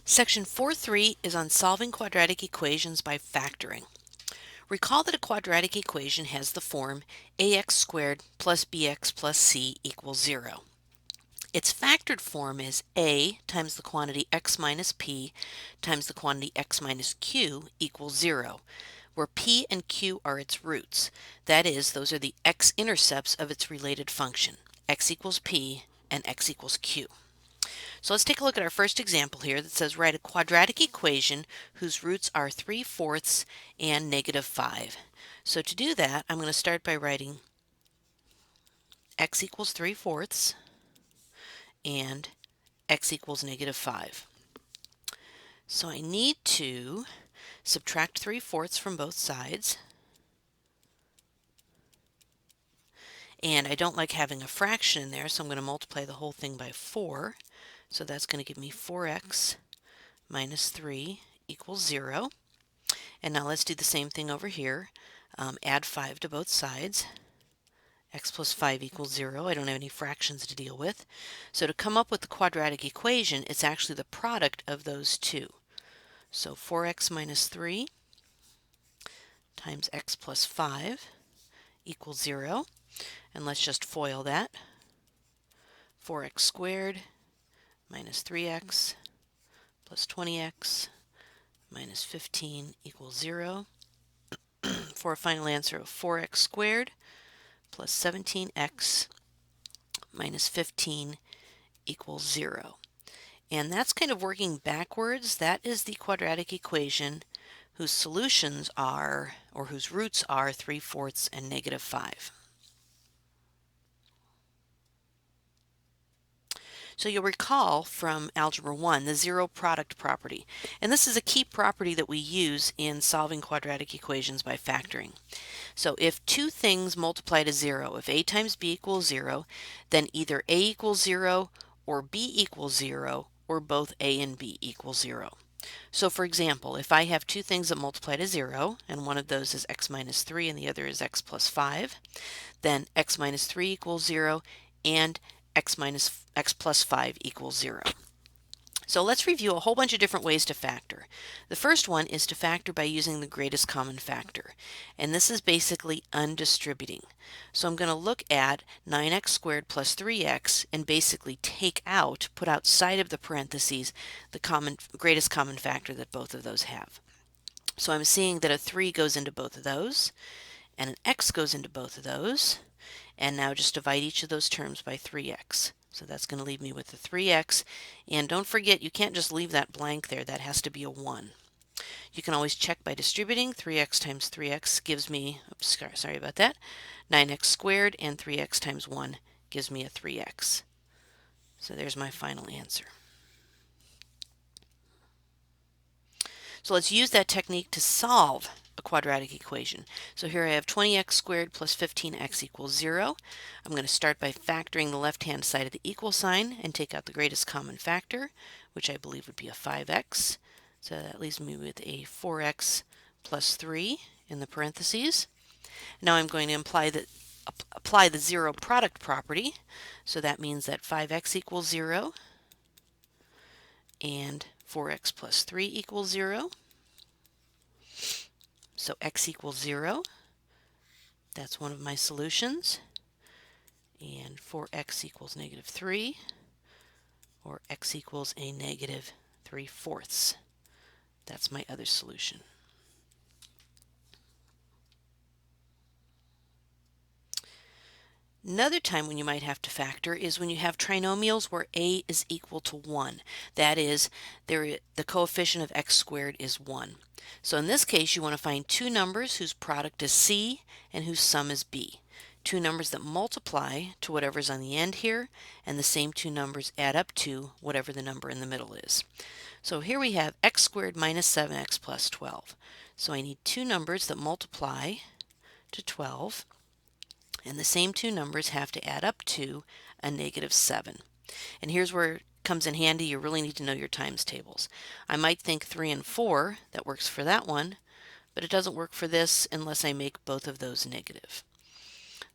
Section 4.3 is on solving quadratic equations by factoring. Recall that a quadratic equation has the form ax squared plus bx plus c equals 0. Its factored form is a times the quantity x minus p times the quantity x minus q equals 0, where p and q are its roots. That is, those are the x-intercepts of its related function, x equals p and x equals q. So let's take a look at our first example here that says write a quadratic equation whose roots are 3/4 and -5. So to do that, I'm going to start by writing x equals 3/4 and x equals -5. So I need to subtract 3/4 from both sides. And I don't like having a fraction in there, so I'm going to multiply the whole thing by 4. So that's going to give me 4x minus 3 equals 0. And now let's do the same thing over here. Add 5 to both sides. X plus 5 equals 0. I don't have any fractions to deal with. So to come up with the quadratic equation, it's actually the product of those two. So 4x minus 3 times x plus 5 equals 0. And let's just FOIL that. 4x squared minus 3x plus 20x minus 15 equals 0. For a final answer of 4x squared plus 17x minus 15 equals 0. And that's kind of working backwards. That is the quadratic equation whose solutions are, or whose roots are 3/4 and -5. So you'll recall from Algebra 1 the zero product property. And this is a key property that we use in solving quadratic equations by factoring. So if two things multiply to 0, if a times b equals 0, then either a equals 0 or b equals 0, or both a and b equal 0. So for example, if I have two things that multiply to 0, and one of those is x minus 3 and the other is x plus 5, then x minus 3 equals 0 and x plus 5 equals 0. So let's review a whole bunch of different ways to factor. The first one is to factor by using the greatest common factor. And this is basically undistributing. So I'm going to look at 9x squared plus 3x and basically put outside of the parentheses, the greatest common factor that both of those have. So I'm seeing that a 3 goes into both of those, and an x goes into both of those. And now just divide each of those terms by 3x. So that's going to leave me with the 3x. And don't forget, you can't just leave that blank there. That has to be a 1. You can always check by distributing. 3x times 3x gives me, oops, sorry about that, 9x squared, and 3x times 1 gives me a 3x. So there's my final answer. So let's use that technique to solve a quadratic equation. So here I have 20x squared plus 15x equals 0. I'm going to start by factoring the left-hand side of the equal sign and take out the greatest common factor, which I believe would be a 5x. So that leaves me with a 4x plus 3 in the parentheses. Now I'm going to apply the zero product property. So that means that 5x equals 0 and 4x plus 3 equals 0. So x equals 0. That's one of my solutions. And 4x equals -3, or x equals a -3/4. That's my other solution. Another time when you might have to factor is when you have trinomials where a is equal to 1. That is, the coefficient of x squared is 1. So in this case, you want to find two numbers whose product is c and whose sum is b. Two numbers that multiply to whatever's on the end here, and the same two numbers add up to whatever the number in the middle is. So here we have x squared minus 7x plus 12. So I need two numbers that multiply to 12. And the same two numbers have to add up to a -7. And here's where it comes in handy. You really need to know your times tables. I might think 3 and 4, that works for that one, but it doesn't work for this unless I make both of those negative.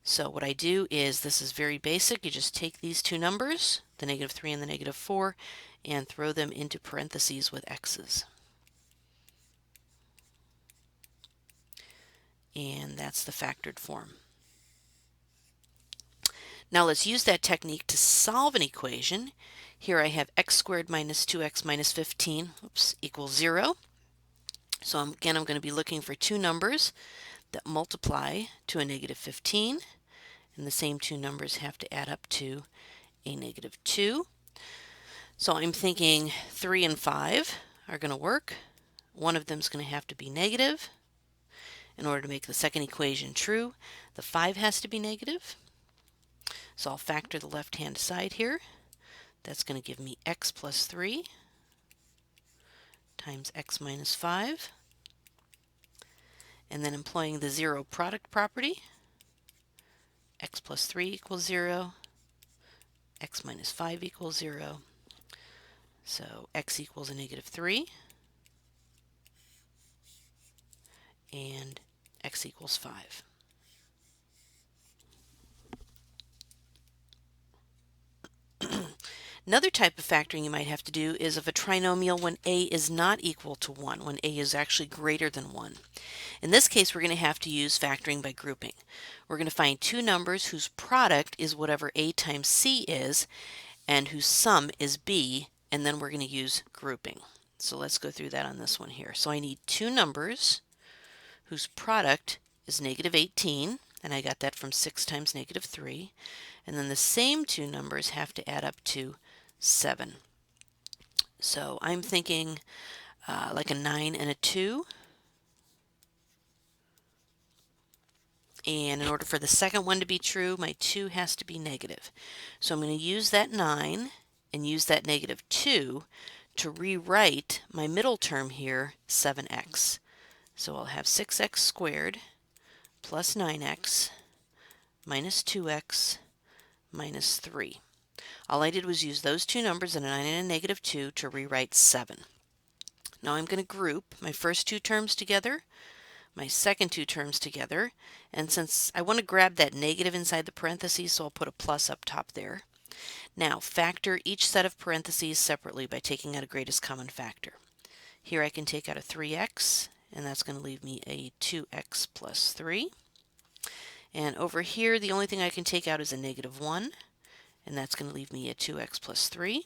So what I do is, this is very basic, you just take these two numbers, the negative 3 and the negative 4, and throw them into parentheses with x's. And that's the factored form. Now let's use that technique to solve an equation. Here I have x squared minus 2x minus 15 equals 0. So again, I'm going to be looking for two numbers that multiply to a negative 15, and the same two numbers have to add up to a negative 2. So I'm thinking 3 and 5 are going to work. One of them is going to have to be negative. In order to make the second equation true, the 5 has to be negative. So I'll factor the left-hand side here. That's going to give me x plus 3 times x minus 5. And then employing the zero product property, x plus 3 equals 0, x minus 5 equals 0. So x equals a negative 3, and x equals 5. Another type of factoring you might have to do is of a trinomial when a is not equal to 1, when a is actually greater than 1. In this case, we're going to have to use factoring by grouping. We're going to find two numbers whose product is whatever a times c is, and whose sum is b, and then we're going to use grouping. So let's go through that on this one here. So I need two numbers whose product is negative 18, and I got that from 6 times negative 3. And then the same two numbers have to add up to 7. So I'm thinking like a 9 and a 2. And in order for the second one to be true, my 2 has to be negative. So I'm going to use that 9 and use that negative 2 to rewrite my middle term here, 7x. So I'll have 6x squared plus 9x minus 2x minus 3. All I did was use those two numbers, a 9 and a negative 2, to rewrite 7. Now I'm going to group my first two terms together, my second two terms together, and since I want to grab that negative inside the parentheses, so I'll put a plus up top there. Now factor each set of parentheses separately by taking out a greatest common factor. Here I can take out a 3x, and that's going to leave me a 2x plus 3. And over here, the only thing I can take out is a negative 1, and that's going to leave me a 2x plus 3.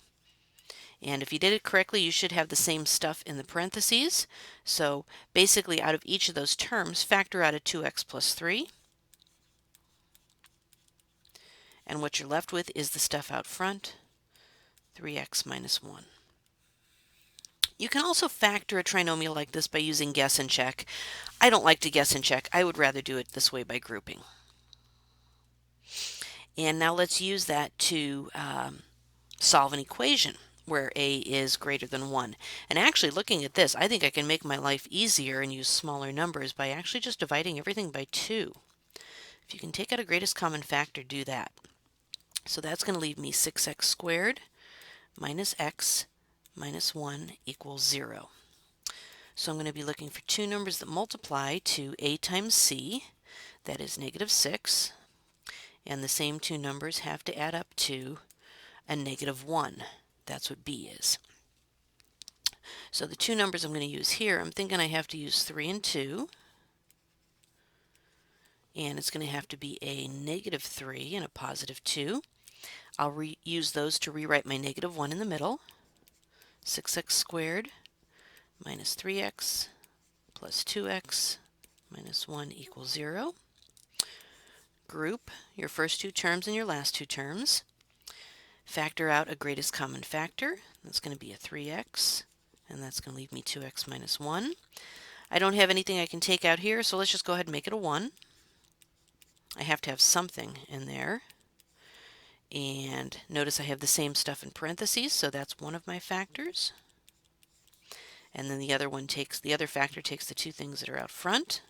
And if you did it correctly, you should have the same stuff in the parentheses. So basically, out of each of those terms, factor out a 2x plus 3. And what you're left with is the stuff out front, 3x minus 1. You can also factor a trinomial like this by using guess and check. I don't like to guess and check. I would rather do it this way by grouping. And now let's use that to solve an equation where a is greater than 1. And actually, looking at this, I think I can make my life easier and use smaller numbers by actually just dividing everything by 2. If you can take out a greatest common factor, do that. So that's going to leave me 6x squared minus x minus 1 equals 0. So I'm going to be looking for two numbers that multiply to a times c, that is negative 6, and the same two numbers have to add up to a negative 1. That's what b is. So the two numbers I'm going to use here, I'm thinking I have to use 3 and 2, and it's going to have to be a negative 3 and a positive 2. I'll use those to rewrite my negative 1 in the middle. 6x squared minus 3x plus 2x minus 1 equals 0. Group your first two terms and your last two terms. Factor out a greatest common factor. That's going to be a 3x, and that's going to leave me 2x minus 1. I don't have anything I can take out here, so let's just go ahead and make it a 1. I have to have something in there. And notice I have the same stuff in parentheses, so that's one of my factors. And then the other factor takes the two things that are out front.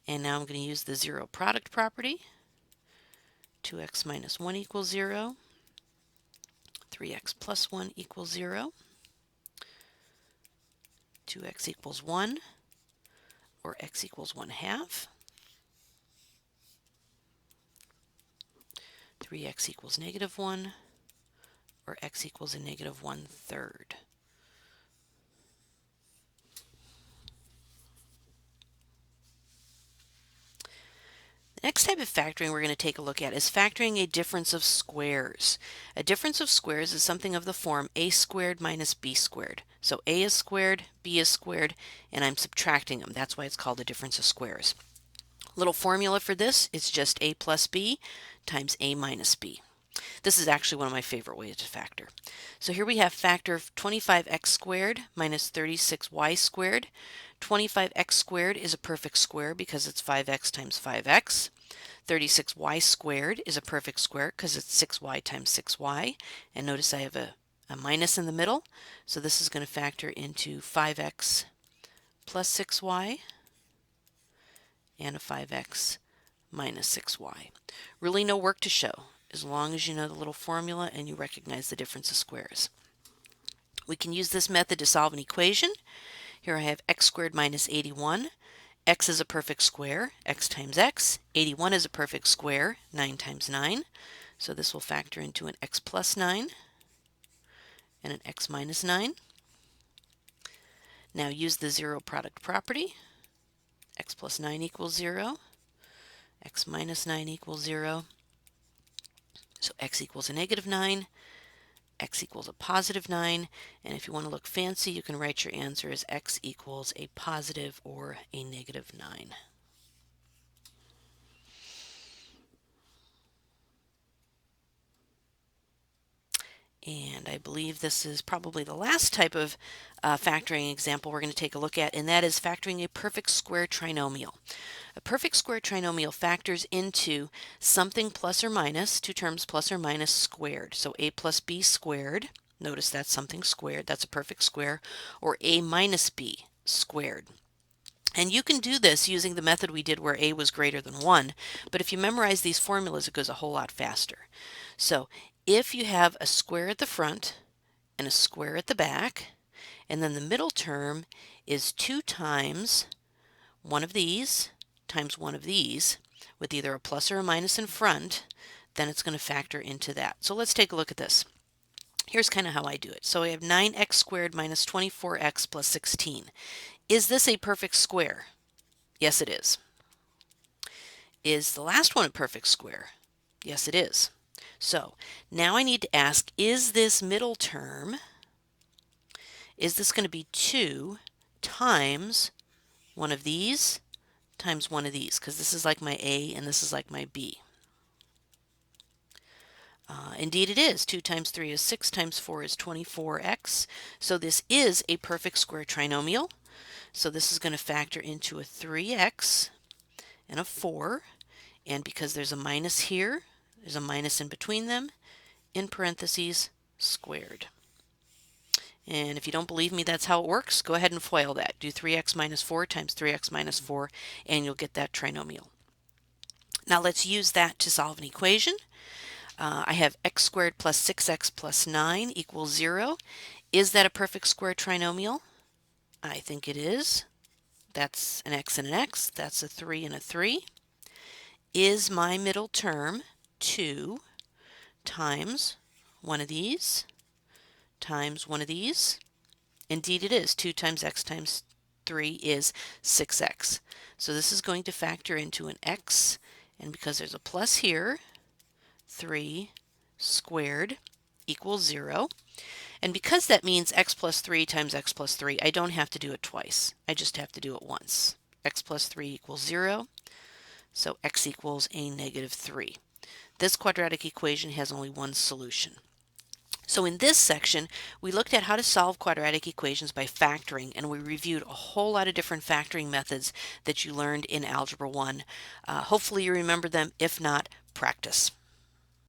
And now I'm going to use the zero product property. 2x minus 1 equals 0. 3x plus 1 equals 0. 2x equals 1, or x equals 1/2. 3x equals -1, or x equals a -1/3. The next type of factoring we're going to take a look at is factoring a difference of squares. A difference of squares is something of the form a squared minus b squared. So a is squared, b is squared, and I'm subtracting them. That's why it's called a difference of squares. Little formula for this is just a plus b times a minus b. This is actually one of my favorite ways to factor. So here we have factor of 25x squared minus 36y squared. 25x squared is a perfect square because it's 5x times 5x. 36y squared is a perfect square because it's 6y times 6y. And notice I have a minus in the middle. So this is going to factor into 5x plus 6y and a 5x minus 6y. Really no work to show, as long as you know the little formula and you recognize the difference of squares. We can use this method to solve an equation. Here I have x squared minus 81. X is a perfect square, x times x. 81 is a perfect square, 9 times 9. So this will factor into an x plus 9 and an x minus 9. Now use the zero product property. X plus 9 equals 0. X minus 9 equals 0. So x equals a -9. X equals a +9, and if you want to look fancy, you can write your answer as x equals a positive or a -9. And I believe this is probably the last type of factoring example we're going to take a look at, and that is factoring a perfect square trinomial. A perfect square trinomial factors into something plus or minus, two terms plus or minus squared. So a plus b squared, notice that's something squared, that's a perfect square, or a minus b squared. And you can do this using the method we did where a was greater than 1, but if you memorize these formulas, it goes a whole lot faster. So if you have a square at the front and a square at the back, and then the middle term is 2 times one of these times one of these, with either a plus or a minus in front, then it's going to factor into that. So let's take a look at this. Here's kind of how I do it. So I have 9x squared minus 24x plus 16. Is this a perfect square? Yes, it is. Is the last one a perfect square? Yes, it is. So now I need to ask, is this middle term, is this going to be 2 times one of these times one of these? Because this is like my A and this is like my B. Indeed it is. 2 times 3 is 6 times 4 is 24x. So this is a perfect square trinomial. So this is going to factor into a 3x and a 4. And because there's a minus here, there's a minus in between them, in parentheses, squared. And if you don't believe me that's how it works, go ahead and FOIL that. Do 3x minus 4 times 3x minus 4, and you'll get that trinomial. Now let's use that to solve an equation. I have x squared plus 6x plus 9 equals 0. Is that a perfect square trinomial? I think it is. That's an x and an x. That's a 3 and a 3. Is my middle term 2 times one of these times one of these? Indeed it is. 2 times x times 3 is 6x. So this is going to factor into an x, and because there's a plus here, 3 squared equals 0. And because that means x plus 3 times x plus 3, I don't have to do it twice. I just have to do it once. X plus 3 equals 0, so x equals a -3. This quadratic equation has only one solution. So in this section, we looked at how to solve quadratic equations by factoring, and we reviewed a whole lot of different factoring methods that you learned in Algebra 1. Hopefully you remember them. If not, practice.